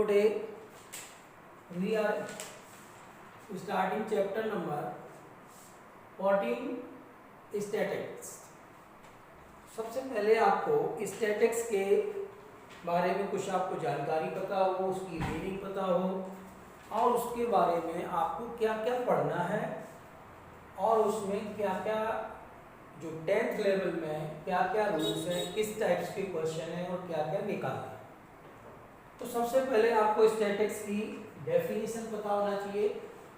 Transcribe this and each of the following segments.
Today we are starting chapter number 14 statics. सबसे पहले आपको स्टैटिक्स के बारे में कुछ आपको जानकारी पता हो, उसकी मीनिंग पता हो और उसके बारे में आपको क्या क्या पढ़ना है और उसमें क्या क्या जो 10th लेवल में क्या क्या रूल्स हैं, किस टाइप्स के क्वेश्चन हैं और क्या क्या निकालना है। तो सबसे पहले आपको स्टैटिक्स की डेफिनेशन पता होना चाहिए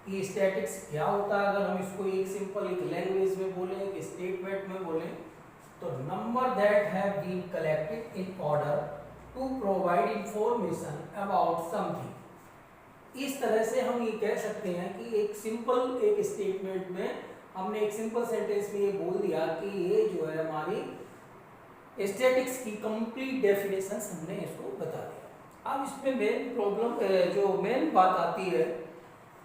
कि स्टैटिक्स क्या होता है। अगर हम इसको एक सिंपल एक लैंग्वेज में बोलें, एक स्टेटमेंट में बोलें तो number that have been collected in order to provide information about something. इस तरह से हम ये कह सकते हैं कि एक सिंपल एक स्टेटमेंट में हमने एक सिंपल सेंटेंस में ये बोल दिया कि ये जो है हमारी स्टैटिक्स की कंप्लीट डेफिनेशन हमने इसको बता दिया। अब इसमें मेन प्रॉब्लम जो मेन बात आती है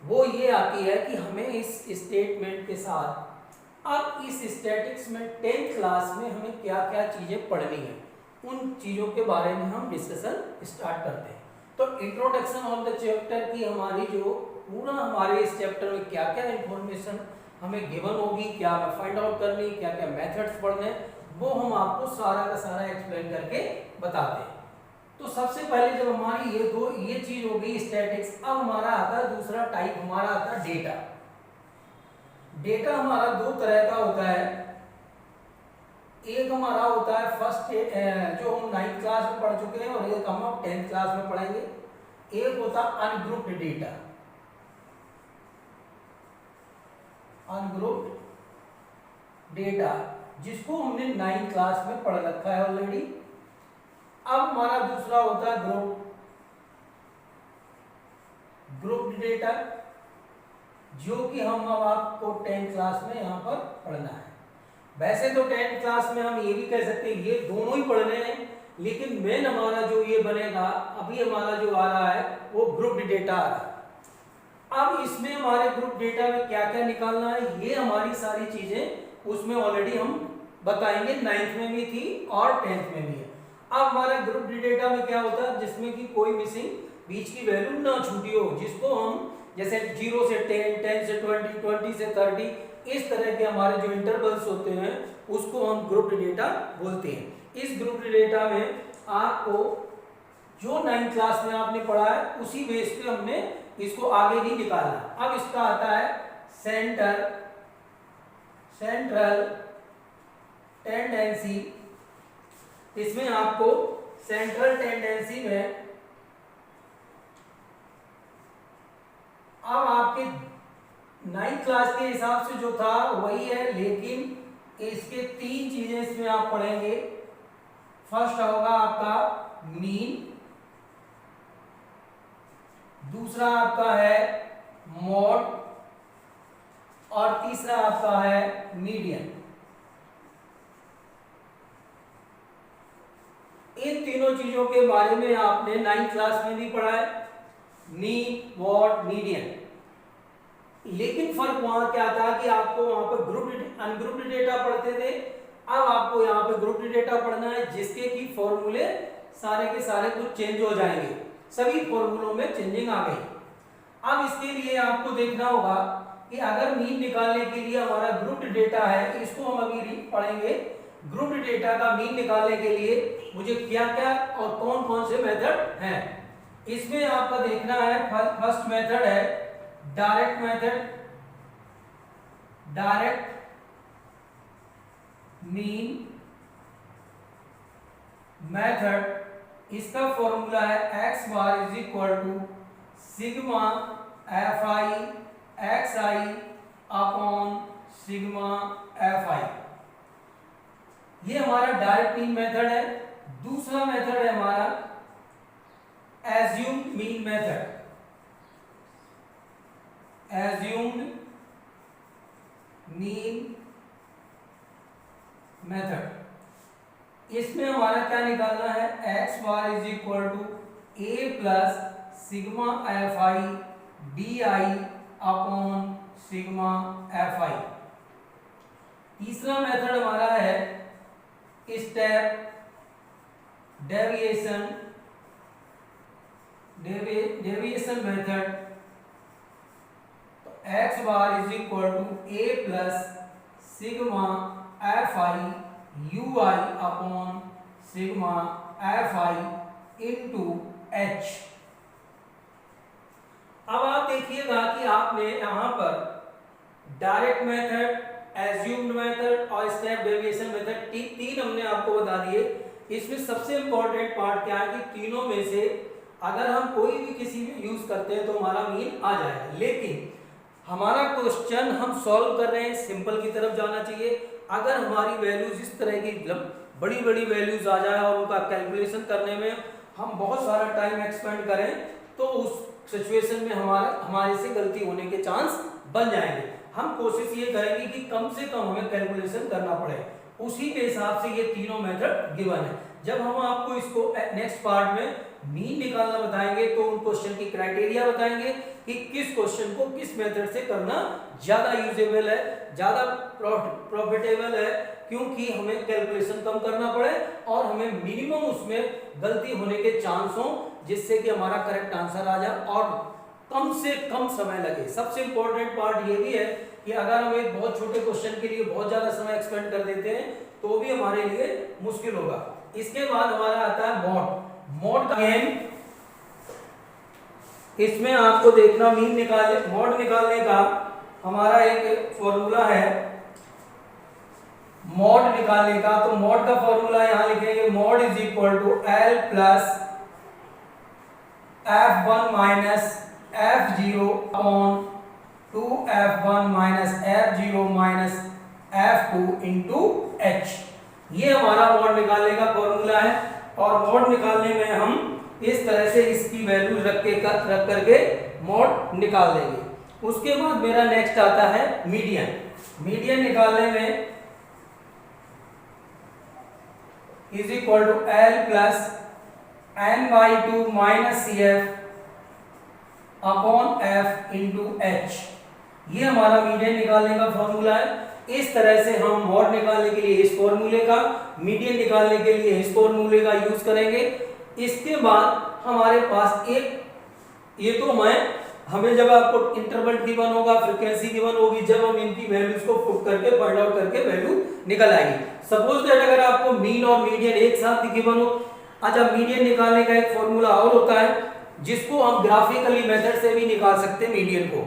वो ये आती है कि हमें इस स्टेटमेंट के साथ अब इस स्टैटिक्स में 10th क्लास में हमें क्या क्या चीज़ें पढ़नी है, उन चीज़ों के बारे में हम डिस्कशन स्टार्ट करते हैं। तो इंट्रोडक्शन ऑफ द चैप्टर की हमारी जो पूरा हमारे इस चैप्टर में क्या क्या इंफॉर्मेशन हमें गिवन होगी, क्या हमें फाइंड आउट करनी, क्या क्या मेथड्स पढ़ने, वो हम आपको सारा का सारा एक्सप्लेन करके बताते हैं। तो सबसे पहले जब हमारी ये चीज होगी स्टैटिक्स, अब हमारा आता है दूसरा टाइप, हमारा आता है डेटा। डेटा हमारा दो तरह का होता है। एक हमारा होता है फर्स्ट जो हम 9th क्लास में पढ़ चुके हैं और एक हम 10th क्लास में पढ़ेंगे। एक होता है अनग्रुप्ड डेटा। अनग्रुप्ड डेटा जिसको हमने 9th क्लास में पढ़ रखा है ऑलरेडी। अब हमारा दूसरा होता है ग्रुप्ड डेटा, जो कि हम अब आपको 10th क्लास में यहाँ पर पढ़ना है। वैसे तो 10th क्लास में हम ये भी कह सकते हैं ये दोनों ही पढ़ने हैं, लेकिन मेन हमारा जो ये बनेगा अभी हमारा जो आ रहा है वो ग्रुप्ड डेटा आ रहा है। अब इसमें हमारे ग्रुप डेटा में क्या क्या निकालना है, ये हमारी सारी चीजें उसमें ऑलरेडी हम बताएंगे। 9th में भी थी और 10th में भी है। अब हमारे ग्रुप डेटा में क्या होता है, जिसमें कि कोई मिसिंग बीच की वैल्यू ना छूटी हो, जिसको हम जैसे 0 से 10, 10 से 20, 20 से 30, इस तरह के हमारे जो इंटरवल्स होते हैं उसको हम ग्रुप डेटा बोलते हैं। इस ग्रुप डेटा में आपको जो 9th क्लास में आपने पढ़ा है उसी बेस पे हमने इसको आगे भी निकालना। अब इसका आता है सेंट्रल टेंडेंसी। इसमें आपको सेंट्रल टेंडेंसी में अब आपके 9th क्लास के हिसाब से जो था वही है, लेकिन इसके 3 चीजें इसमें आप पढ़ेंगे। फर्स्ट होगा आपका मीन, दूसरा आपका है मोड और तीसरा आपका है मीडियन। इन तीनों चीजों के बारे में आपने 9th क्लास में भी पढ़ा है, मीन, मोड, मीडियन। लेकिन फर्क वहां क्या था कि आपको वहां पर ग्रुप्ड अनग्रुप्ड डेटा पढ़ते थे, अब आपको यहाँ पे ग्रुप्ड डेटा पढ़ना है जिसके की फॉर्मूले सारे के सारे कुछ चेंज हो जाएंगे। सभी फॉर्मूलों में चेंजिंग आ गई। अब इसके लिए आपको देखना होगा कि अगर मीन निकालने के लिए हमारा ग्रुप्ड डेटा है, इसको हम अभी पढ़ेंगे। ग्रुप्ड डेटा का मीन निकालने के लिए मुझे क्या क्या और कौन कौन से मेथड हैं, इसमें आपका देखना है। फर्स्ट मेथड है direct method, direct mean method. इसका फॉर्मूला है x bar is equal to sigma fi xi upon sigma fi। ये हमारा डायरेक्ट मीन मेथड है। दूसरा मेथड है हमारा assumed mean method. Assumed mean method, इसमें हमारा क्या निकालना है, x bar is equal to a plus sigma fi di upon sigma fi। तीसरा मेथड हमारा है स्टेप डेविएशन डेविएशन मेथड, तो x bar is equal to a plus sigma F I U I upon sigma F I into H. अब आप देखिएगा कि आपने यहां पर डायरेक्ट मेथड, एज्यूम्ड मेथड और स्टेप डेविएशन मेथड तीन हमने आपको बता दिए। इसमें सबसे इंपॉर्टेंट पार्ट क्या है कि तीनों में से अगर हम कोई भी किसी में यूज करते हैं तो हमारा मीन आ जाएगा, लेकिन हमारा क्वेश्चन हम सॉल्व कर रहे हैं, सिंपल की तरफ जाना चाहिए। अगर हमारी वैल्यूज इस तरह की बड़ी बड़ी वैल्यूज आ जाए और उनका कैलकुलेशन करने में हम बहुत सारा टाइम एक्सपेंड करें तो उस सिचुएशन में हमारे से गलती होने के चांस बन जाएंगे। हम कोशिश ये करेंगे कि कम से कम हमें कैलकुलेशन करना पड़े, उसी के हिसाब से ये तीनों मेथड गिवन है। जब हम आपको इसको नेक्स्ट पार्ट में मीन निकालना बताएंगे तो उन क्वेश्चन की क्राइटेरिया बताएंगे कि किस क्वेश्चन को किस मेथड से करना ज्यादा यूजेबल है, ज्यादा प्रॉफिटेबल है, क्योंकि हमें कैलकुलेशन कम करना पड़े और हमें मिनिमम उसमें गलती होने के चांस हो, जिससे कि हमारा करेक्ट आंसर आ जाए और कम से कम समय लगे। सबसे इंपॉर्टेंट पार्ट ये भी है कि अगर हम एक बहुत छोटे क्वेश्चन के लिए बहुत ज्यादा समय एक्सपेंड कर देते हैं तो भी हमारे लिए मुश्किल होगा। इसके बाद हमारा आता है मॉड का गेम। इसमें आपको देखना मॉड निकालने का हमारा एक फॉर्मूला है मॉड निकालने का। तो मॉड का फॉर्मूला यहां लिखेंगे, mode is equal to L plus f1 minus f0 upon 2f1 minus f0 minus f2 into h। ये हमारा मॉड निकालने का फॉर्मूला है और मॉड निकालने में हम इस तरह से इसकी वैल्यू रख करके मॉड निकाल देंगे। उसके बाद मेरा नेक्स्ट आता है मीडियन निकालने में is equal to L plus n/2 minus CF upon f into h। ये हमारा मीडियन निकालने का फॉर्मूला है। इस तरह से हम मॉड निकालने के लिए इस फॉर्मूले का, मीडियन निकालने के लिए इस फॉर्मूले का यूज करेंगे। इसके बाद हमारे पास ये तो हमें जब आपको इंटरवल गिवन होगा, फ्रीक्वेंसी गिवन होगी, जब हम इनकी वैल्यूज को पुट करके फाइंड आउट करके वैल्यू निकल आएगी। सपोज दैट अगर आपको मीन और मीडियन एक साथ गिवन हो, अच्छा मीडियन निकालने का एक फॉर्मूला और होता है जिसको हम ग्राफिकली मेथड से भी निकाल सकते हैं मीडियन को।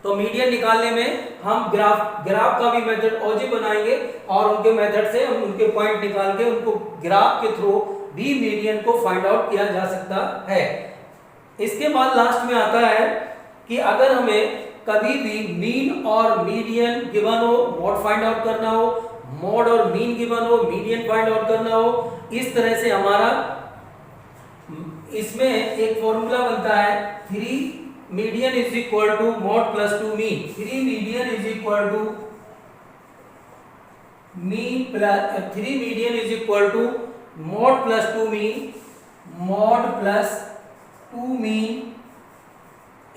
तो मीडियन निकालने में हम ग्राफ का भी मेथड ऑजी बनाएंगे और उनके मेथड से हम उनके पॉइंट निकाल के उनको ग्राफ के थ्रू भी मीडियन को फाइंड आउट किया जा सकता है। इसके बाद लास्ट में आता है कि अगर हमें कभी भी मीन और मीडियन गिवन हो, मॉड फाइंड आउट करना हो, मॉड और मीन गिवन हो, मीडियन फाइंड आउट करना हो, इस तरह से हमारा इसमें एक फॉर्मूला बनता है 3 median is equal to mode plus 2 mean. 3 median is equal to mode plus 2 mean, mode plus 2 mean.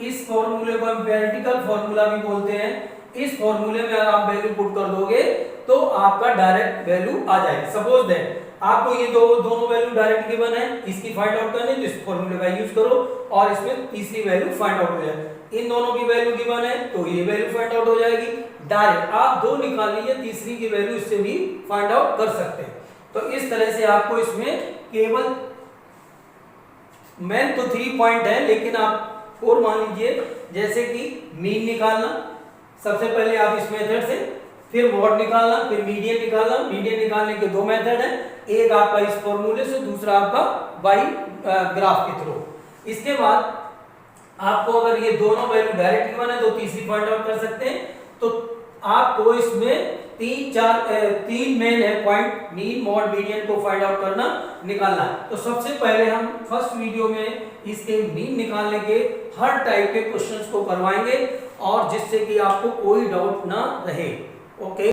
इस फॉर्मूले को एम्पिरिकल फॉर्मूला भी बोलते हैं। इस फॉर्मूले में अगर आप वैल्यू पुट कर दोगे तो आपका डायरेक्ट वैल्यू आ जाएगी। सपोज दैट आपको ये दोनों वैल्यू डायरेक्ट गिवन है, इसकी फाइंड आउट करनी है तो इस फॉर्मूले का यूज करो और इसमें तीसरी वैल्यू फाइंड आउट हो जाए। इन दोनों की वैल्यू गिवन है तो ये वैल्यू फाइंड आउट हो जाएगी। डायरेक्ट आप दो निकाल लीजिए, तीसरी की वैल्यू इससे भी फाइंड आउट कर सकते हैं। तो इस तरह से आपको इसमें केवल मेन तो 3 पॉइंट है, लेकिन आप और मान लीजिए जैसे कि मीन निकालना, सबसे पहले आप इस मेथड से, फिर मॉड निकालना, फिर मीडियन निकालना। मीडियन निकालने के 2 मेथड हैं, एक आपका इस फॉर्मूले से, दूसरा आपका बाई ग्राफ के थ्रू। इसके बाद आपको अगर ये दोनों वैल्यू डायरेक्ट गिवन है तो तीसरी फाइंड आउट कर सकते हैं। तो आपको इसमें 3 मेन है पॉइंट, मीन, मॉड, मीडियन को फाइंड आउट करना, निकालना। तो सबसे पहले हम फर्स्ट वीडियो में इसके मीन निकालने के हर टाइप के क्वेश्चंस को करवाएंगे और जिससे कि आपको कोई डाउट ना रहे। ओके।